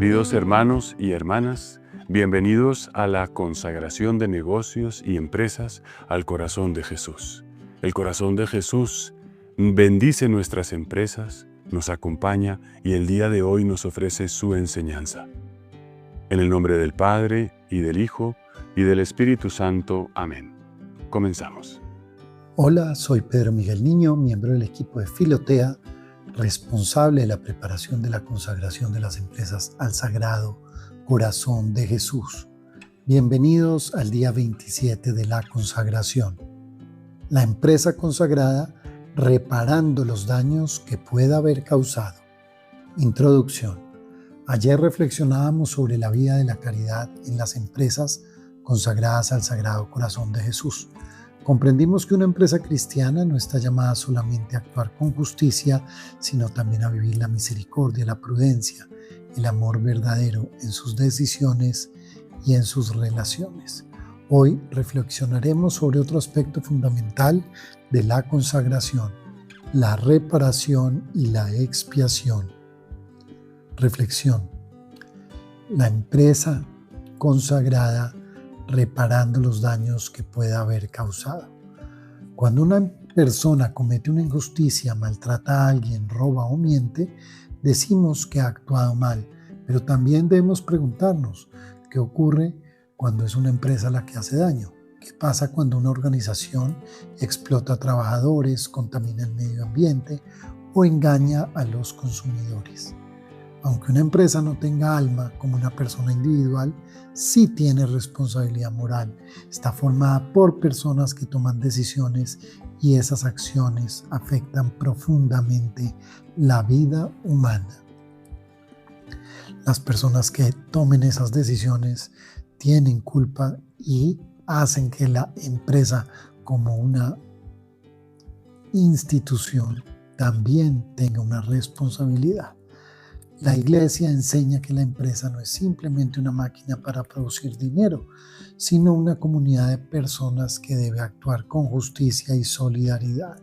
Queridos hermanos y hermanas, bienvenidos a la consagración de negocios y empresas al corazón de Jesús. El corazón de Jesús bendice nuestras empresas, nos acompaña y el día de hoy nos ofrece su enseñanza. En el nombre del Padre, y del Hijo, y del Espíritu Santo. Amén. Comenzamos. Hola, soy Pedro Miguel Niño, miembro del equipo de Filotea, responsable de la preparación de la consagración de las empresas al Sagrado Corazón de Jesús. Bienvenidos al día 27 de la consagración. La empresa consagrada reparando los daños que pueda haber causado. Introducción. Ayer reflexionábamos sobre la vida de la caridad en las empresas consagradas al Sagrado Corazón de Jesús. Comprendimos que una empresa cristiana no está llamada solamente a actuar con justicia, sino también a vivir la misericordia, la prudencia, el amor verdadero en sus decisiones y en sus relaciones. Hoy reflexionaremos sobre otro aspecto fundamental de la consagración, la reparación y la expiación. Reflexión. La empresa consagrada reparando los daños que pueda haber causado. Cuando una persona comete una injusticia, maltrata a alguien, roba o miente, decimos que ha actuado mal, pero también debemos preguntarnos qué ocurre cuando es una empresa la que hace daño. ¿Qué pasa cuando una organización explota a trabajadores, contamina el medio ambiente o engaña a los consumidores? Aunque una empresa no tenga alma como una persona individual, sí tiene responsabilidad moral. Está formada por personas que toman decisiones y esas acciones afectan profundamente la vida humana. Las personas que tomen esas decisiones tienen culpa y hacen que la empresa como una institución también tenga una responsabilidad. La Iglesia enseña que la empresa no es simplemente una máquina para producir dinero, sino una comunidad de personas que debe actuar con justicia y solidaridad.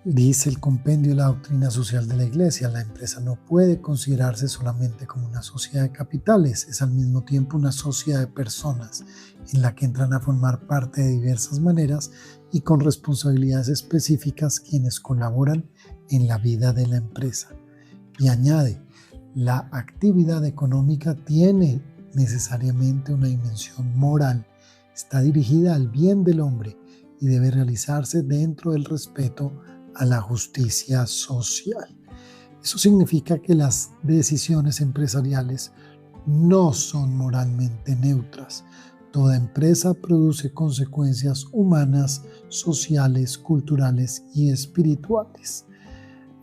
Dice el Compendio de la Doctrina Social de la Iglesia, la empresa no puede considerarse solamente como una sociedad de capitales, es al mismo tiempo una sociedad de personas en la que entran a formar parte de diversas maneras y con responsabilidades específicas quienes colaboran en la vida de la empresa. Y añade, la actividad económica tiene necesariamente una dimensión moral, está dirigida al bien del hombre y debe realizarse dentro del respeto a la justicia social. Eso significa que las decisiones empresariales no son moralmente neutras. Toda empresa produce consecuencias humanas, sociales, culturales y espirituales.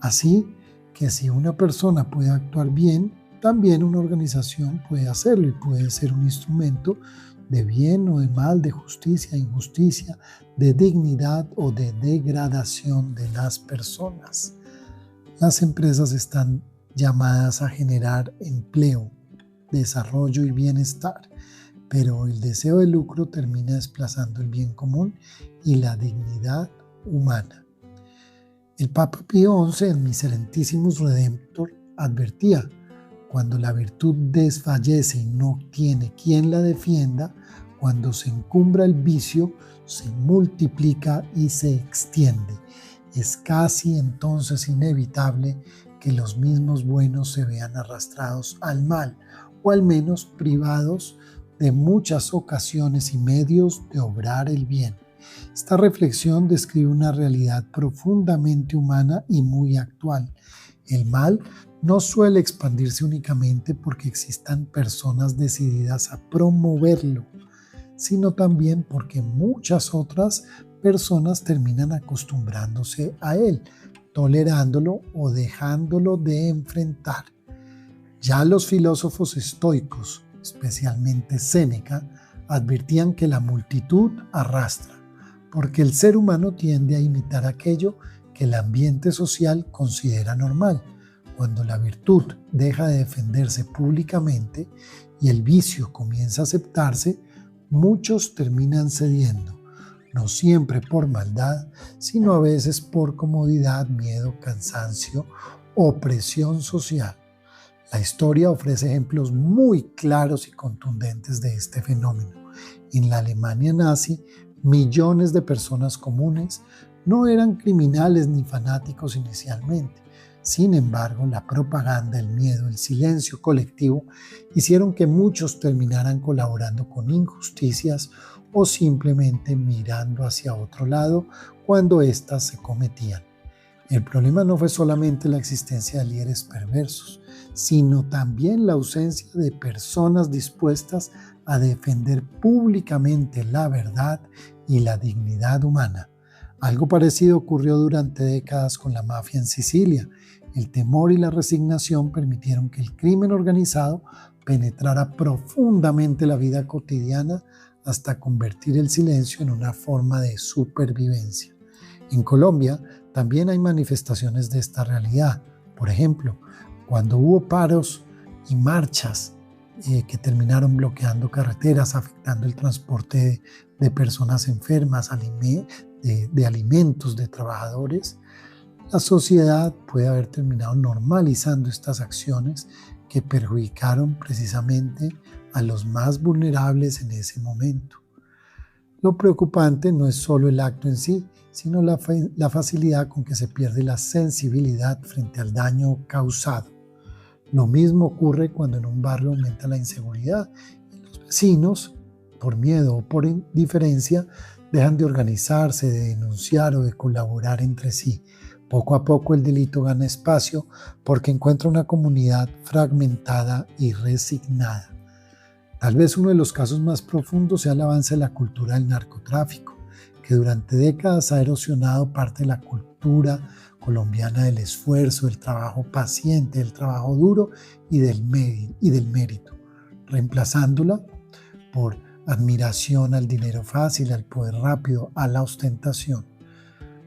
Así que si una persona puede actuar bien, también una organización puede hacerlo y puede ser un instrumento de bien o de mal, de justicia, injusticia, de dignidad o de degradación de las personas. Las empresas están llamadas a generar empleo, desarrollo y bienestar, pero el deseo de lucro termina desplazando el bien común y la dignidad humana. El Papa Pío XI en Miserentissimus Redemptor advertía: cuando la virtud desfallece y no tiene quien la defienda, cuando se encumbra el vicio, se multiplica y se extiende. Es casi entonces inevitable que los mismos buenos se vean arrastrados al mal, o al menos privados de muchas ocasiones y medios de obrar el bien. Esta reflexión describe una realidad profundamente humana y muy actual. El mal no suele expandirse únicamente porque existan personas decididas a promoverlo, sino también porque muchas otras personas terminan acostumbrándose a él, tolerándolo o dejándolo de enfrentar. Ya los filósofos estoicos, especialmente Séneca, advertían que la multitud arrastra, porque el ser humano tiende a imitar aquello que el ambiente social considera normal. Cuando la virtud deja de defenderse públicamente y el vicio comienza a aceptarse, muchos terminan cediendo, no siempre por maldad, sino a veces por comodidad, miedo, cansancio o presión social. La historia ofrece ejemplos muy claros y contundentes de este fenómeno. En la Alemania nazi, millones de personas comunes no eran criminales ni fanáticos inicialmente. Sin embargo, la propaganda, el miedo, el silencio colectivo hicieron que muchos terminaran colaborando con injusticias o simplemente mirando hacia otro lado cuando éstas se cometían. El problema no fue solamente la existencia de líderes perversos, sino también la ausencia de personas dispuestas a defender públicamente la verdad y la dignidad humana. Algo parecido ocurrió durante décadas con la mafia en Sicilia. El temor y la resignación permitieron que el crimen organizado penetrara profundamente la vida cotidiana hasta convertir el silencio en una forma de supervivencia. En Colombia también hay manifestaciones de esta realidad. Por ejemplo, cuando hubo paros y marchas que terminaron bloqueando carreteras, afectando el transporte de personas enfermas, de alimentos, de trabajadores, la sociedad puede haber terminado normalizando estas acciones que perjudicaron precisamente a los más vulnerables en ese momento. Lo preocupante no es solo el acto en sí, sino la facilidad con que se pierde la sensibilidad frente al daño causado. Lo mismo ocurre cuando en un barrio aumenta la inseguridad y los vecinos, por miedo o por indiferencia, dejan de organizarse, de denunciar o de colaborar entre sí. Poco a poco el delito gana espacio porque encuentra una comunidad fragmentada y resignada. Tal vez uno de los casos más profundos sea el avance de la cultura del narcotráfico, que durante décadas ha erosionado parte de la cultura colombiana del esfuerzo, del trabajo paciente, del trabajo duro y del mérito, reemplazándola por admiración al dinero fácil, al poder rápido, a la ostentación.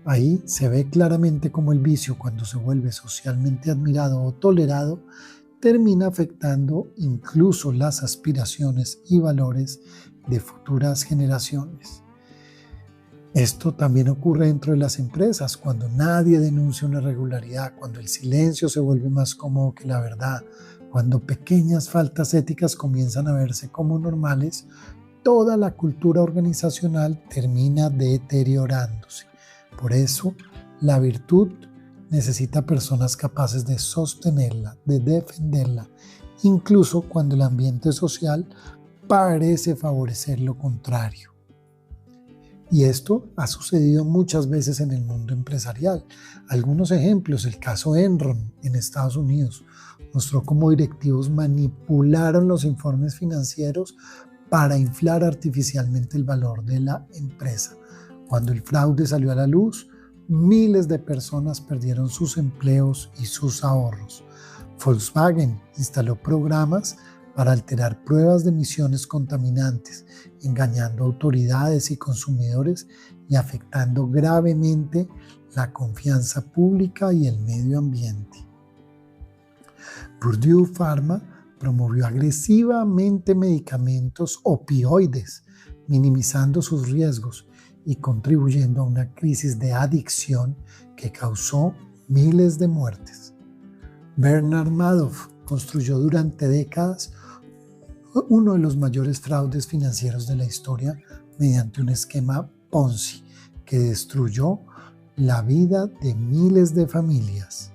Ahí se ve claramente cómo el vicio, cuando se vuelve socialmente admirado o tolerado, termina afectando incluso las aspiraciones y valores de futuras generaciones. Esto también ocurre dentro de las empresas, cuando nadie denuncia una irregularidad, cuando el silencio se vuelve más cómodo que la verdad, cuando pequeñas faltas éticas comienzan a verse como normales, toda la cultura organizacional termina deteriorándose. Por eso, la virtud necesita personas capaces de sostenerla, de defenderla, incluso cuando el ambiente social parece favorecer lo contrario. Y esto ha sucedido muchas veces en el mundo empresarial. Algunos ejemplos: el caso Enron en Estados Unidos mostró cómo directivos manipularon los informes financieros para inflar artificialmente el valor de la empresa. Cuando el fraude salió a la luz, miles de personas perdieron sus empleos y sus ahorros. Volkswagen instaló programas para alterar pruebas de emisiones contaminantes, engañando a autoridades y consumidores y afectando gravemente la confianza pública y el medio ambiente. Purdue Pharma promovió agresivamente medicamentos opioides, minimizando sus riesgos y contribuyendo a una crisis de adicción que causó miles de muertes. Bernard Madoff construyó durante décadas uno de los mayores fraudes financieros de la historia mediante un esquema Ponzi que destruyó la vida de miles de familias.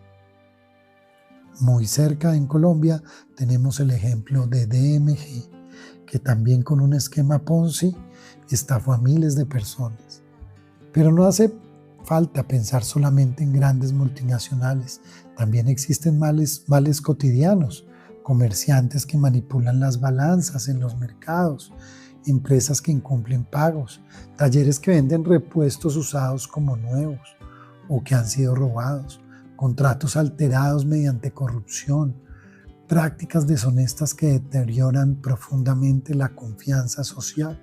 Muy cerca, en Colombia, tenemos el ejemplo de DMG, que también con un esquema Ponzi estafó a miles de personas. Pero no hace falta pensar solamente en grandes multinacionales. También existen males cotidianos, comerciantes que manipulan las balanzas en los mercados, empresas que incumplen pagos, talleres que venden repuestos usados como nuevos o que han sido robados, contratos alterados mediante corrupción, prácticas deshonestas que deterioran profundamente la confianza social.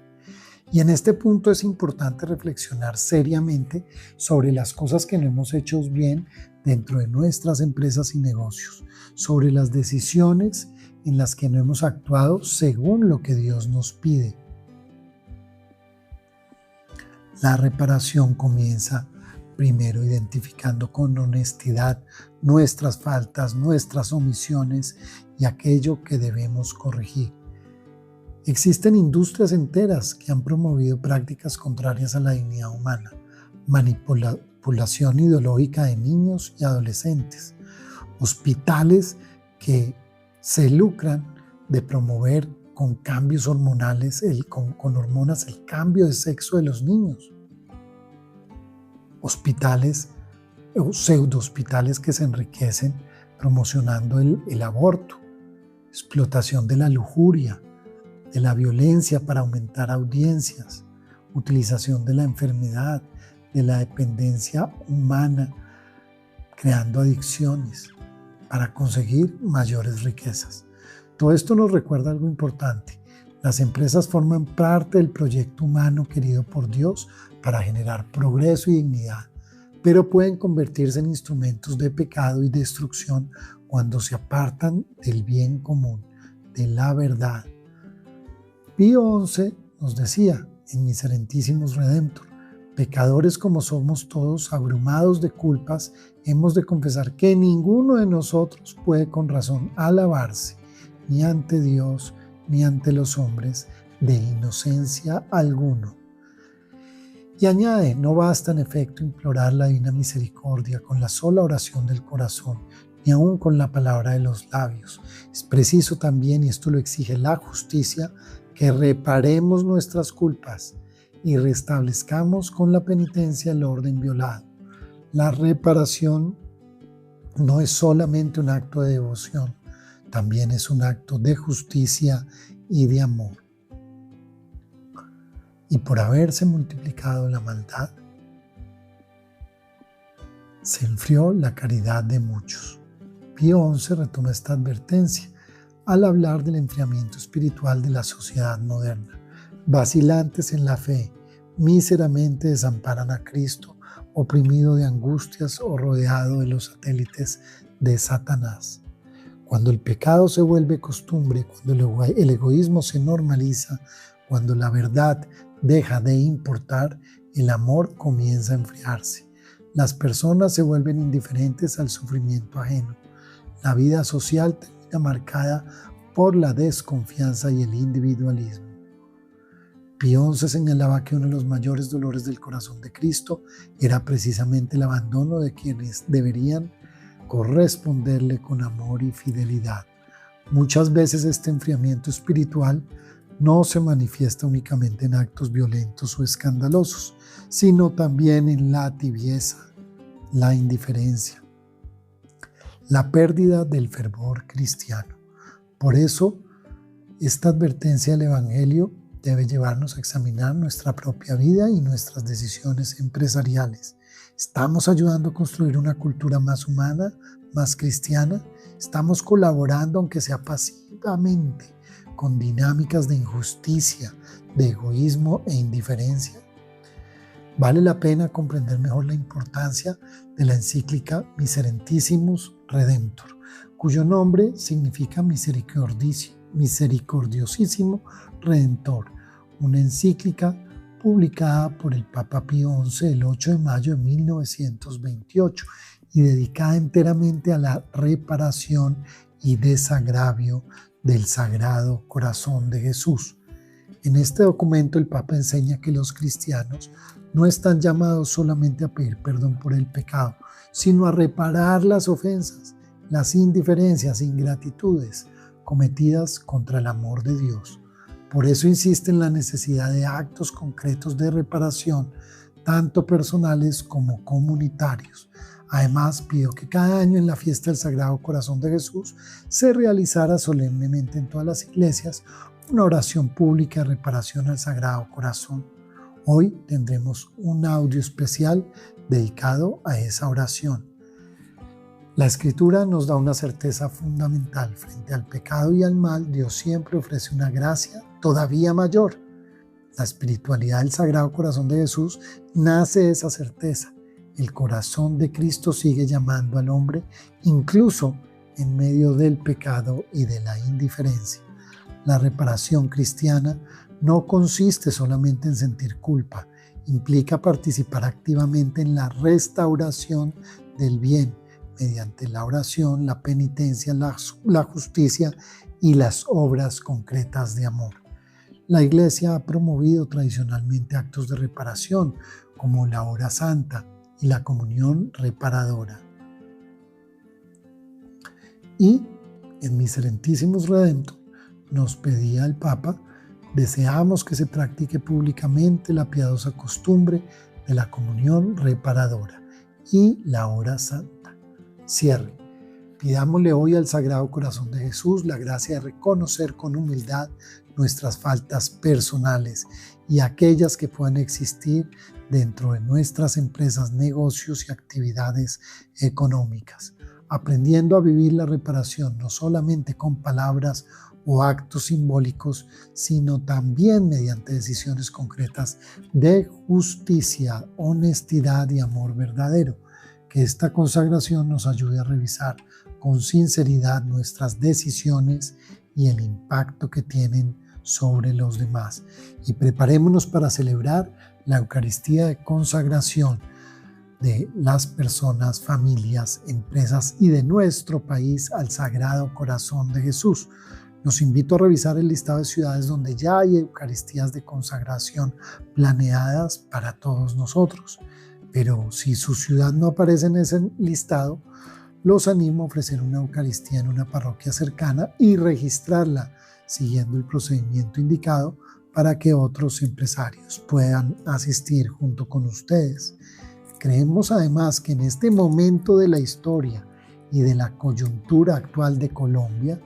Y en este punto es importante reflexionar seriamente sobre las cosas que no hemos hecho bien dentro de nuestras empresas y negocios, sobre las decisiones en las que no hemos actuado según lo que Dios nos pide. La reparación comienza primero identificando con honestidad nuestras faltas, nuestras omisiones y aquello que debemos corregir. Existen industrias enteras que han promovido prácticas contrarias a la dignidad humana, manipulación ideológica de niños y adolescentes, hospitales que se lucran de promover con cambios hormonales, con hormonas, el cambio de sexo de los niños. Hospitales o pseudo-hospitales que se enriquecen promocionando el aborto, explotación de la lujuria, de la violencia para aumentar audiencias, utilización de la enfermedad, de la dependencia humana, creando adicciones para conseguir mayores riquezas. Todo esto nos recuerda algo importante. Las empresas forman parte del proyecto humano querido por Dios para generar progreso y dignidad, pero pueden convertirse en instrumentos de pecado y destrucción cuando se apartan del bien común, de la verdad. Pío XI nos decía en Miserentísimos Redemptor: pecadores como somos todos, abrumados de culpas, hemos de confesar que ninguno de nosotros puede con razón alabarse, ni ante Dios, ni ante los hombres, de inocencia alguno. Y añade: no basta en efecto implorar la divina misericordia con la sola oración del corazón, ni aun con la palabra de los labios. Es preciso también, y esto lo exige la justicia, que reparemos nuestras culpas y restablezcamos con la penitencia el orden violado. La reparación no es solamente un acto de devoción, también es un acto de justicia y de amor. Y por haberse multiplicado la maldad, se enfrió la caridad de muchos. Pío XI retoma esta advertencia al hablar del enfriamiento espiritual de la sociedad moderna. Vacilantes en la fe, míseramente desamparan a Cristo, oprimido de angustias o rodeado de los satélites de Satanás. Cuando el pecado se vuelve costumbre, cuando el egoísmo se normaliza, cuando la verdad deja de importar, el amor comienza a enfriarse. Las personas se vuelven indiferentes al sufrimiento ajeno. La vida social termina marcada por la desconfianza y el individualismo. Pío XI señalaba que uno de los mayores dolores del corazón de Cristo era precisamente el abandono de quienes deberían corresponderle con amor y fidelidad. Muchas veces este enfriamiento espiritual no se manifiesta únicamente en actos violentos o escandalosos, sino también en la tibieza, la indiferencia, la pérdida del fervor cristiano. Por eso, esta advertencia del Evangelio debe llevarnos a examinar nuestra propia vida y nuestras decisiones empresariales. ¿Estamos ayudando a construir una cultura más humana, más cristiana? ¿Estamos colaborando, aunque sea pasivamente, con dinámicas de injusticia, de egoísmo e indiferencia? Vale la pena comprender mejor la importancia de la encíclica Miserentissimus Redemptor, cuyo nombre significa misericordiosísimo Redentor, una encíclica publicada por el Papa Pío XI el 8 de mayo de 1928 y dedicada enteramente a la reparación y desagravio del Sagrado Corazón de Jesús. En este documento el Papa enseña que los cristianos no están llamados solamente a pedir perdón por el pecado, sino a reparar las ofensas, las indiferencias e ingratitudes cometidas contra el amor de Dios. Por eso insiste en la necesidad de actos concretos de reparación, tanto personales como comunitarios. Además, pidió que cada año en la fiesta del Sagrado Corazón de Jesús se realizara solemnemente en todas las iglesias una oración pública de reparación al Sagrado Corazón. Hoy tendremos un audio especial dedicado a esa oración. La Escritura nos da una certeza fundamental. Frente al pecado y al mal, Dios siempre ofrece una gracia todavía mayor. La espiritualidad del Sagrado Corazón de Jesús nace de esa certeza. El corazón de Cristo sigue llamando al hombre, incluso en medio del pecado y de la indiferencia. La reparación cristiana no consiste solamente en sentir culpa Implica participar activamente en la restauración del bien mediante la oración, la penitencia, la justicia y las obras concretas de amor. La Iglesia ha promovido tradicionalmente actos de reparación como la hora santa y la comunión reparadora. Y en Miserentísimos Redemptor nos pedía el Papa: deseamos que se practique públicamente la piadosa costumbre de la comunión reparadora y la hora santa. Cierre. Pidámosle hoy al Sagrado Corazón de Jesús la gracia de reconocer con humildad nuestras faltas personales y aquellas que puedan existir dentro de nuestras empresas, negocios y actividades económicas, aprendiendo a vivir la reparación no solamente con palabras o actos simbólicos, sino también mediante decisiones concretas de justicia, honestidad y amor verdadero. Que esta consagración nos ayude a revisar con sinceridad nuestras decisiones y el impacto que tienen sobre los demás. Y preparémonos para celebrar la Eucaristía de consagración de las personas, familias, empresas y de nuestro país al Sagrado Corazón de Jesús. Los invito a revisar el listado de ciudades donde ya hay Eucaristías de consagración planeadas para todos nosotros. Pero si su ciudad no aparece en ese listado, los animo a ofrecer una Eucaristía en una parroquia cercana y registrarla siguiendo el procedimiento indicado para que otros empresarios puedan asistir junto con ustedes. Creemos además que en este momento de la historia y de la coyuntura actual de Colombia,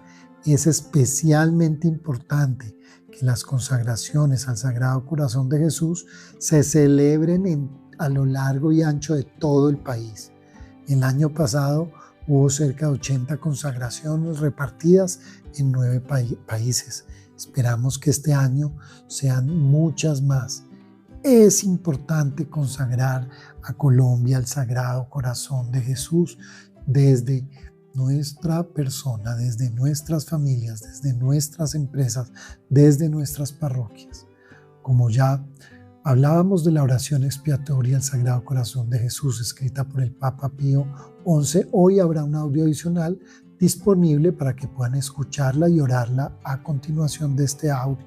es especialmente importante que las consagraciones al Sagrado Corazón de Jesús se celebren a lo largo y ancho de todo el país. El año pasado hubo cerca de 80 consagraciones repartidas en 9 países. Esperamos que este año sean muchas más. Es importante consagrar a Colombia al Sagrado Corazón de Jesús desde nuestra persona, desde nuestras familias, desde nuestras empresas, desde nuestras parroquias. Como ya hablábamos de la oración expiatoria al Sagrado Corazón de Jesús, escrita por el Papa Pío XI, hoy habrá un audio adicional disponible para que puedan escucharla y orarla a continuación de este audio.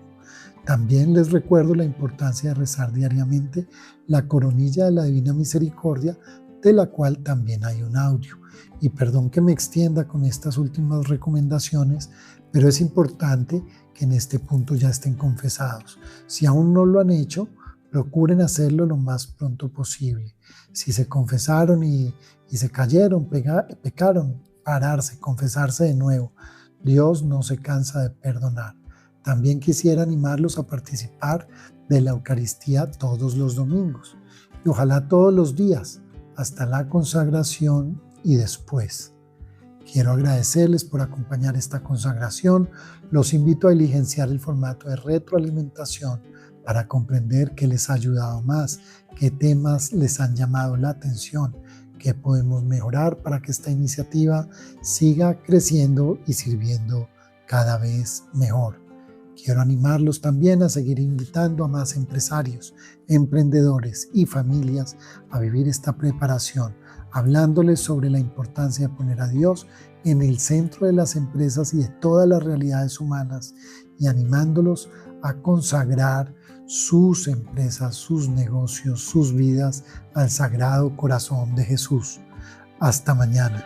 También les recuerdo la importancia de rezar diariamente la coronilla de la Divina Misericordia, de la cual también hay un audio. Y perdón que me extienda con estas últimas recomendaciones, pero es importante que en este punto ya estén confesados. Si aún no lo han hecho, procuren hacerlo lo más pronto posible. Si se confesaron y se cayeron, pecaron, pararse, confesarse de nuevo. Dios no se cansa de perdonar. También quisiera animarlos a participar de la Eucaristía todos los domingos y ojalá todos los días hasta la consagración y después. Quiero agradecerles por acompañar esta consagración. Los invito a diligenciar el formato de retroalimentación para comprender qué les ha ayudado más, qué temas les han llamado la atención, qué podemos mejorar para que esta iniciativa siga creciendo y sirviendo cada vez mejor. Quiero animarlos también a seguir invitando a más empresarios, emprendedores y familias a vivir esta preparación, hablándoles sobre la importancia de poner a Dios en el centro de las empresas y de todas las realidades humanas y animándolos a consagrar sus empresas, sus negocios, sus vidas al Sagrado Corazón de Jesús. Hasta mañana.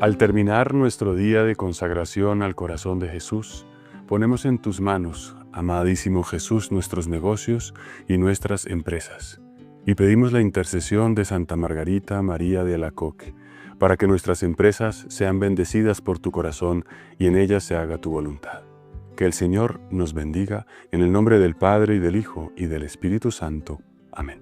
Al terminar nuestro día de consagración al corazón de Jesús, ponemos en tus manos, amadísimo Jesús, nuestros negocios y nuestras empresas, y pedimos la intercesión de Santa Margarita María de Alacoque, para que nuestras empresas sean bendecidas por tu corazón y en ellas se haga tu voluntad. Que el Señor nos bendiga, en el nombre del Padre, y del Hijo, y del Espíritu Santo. Amén.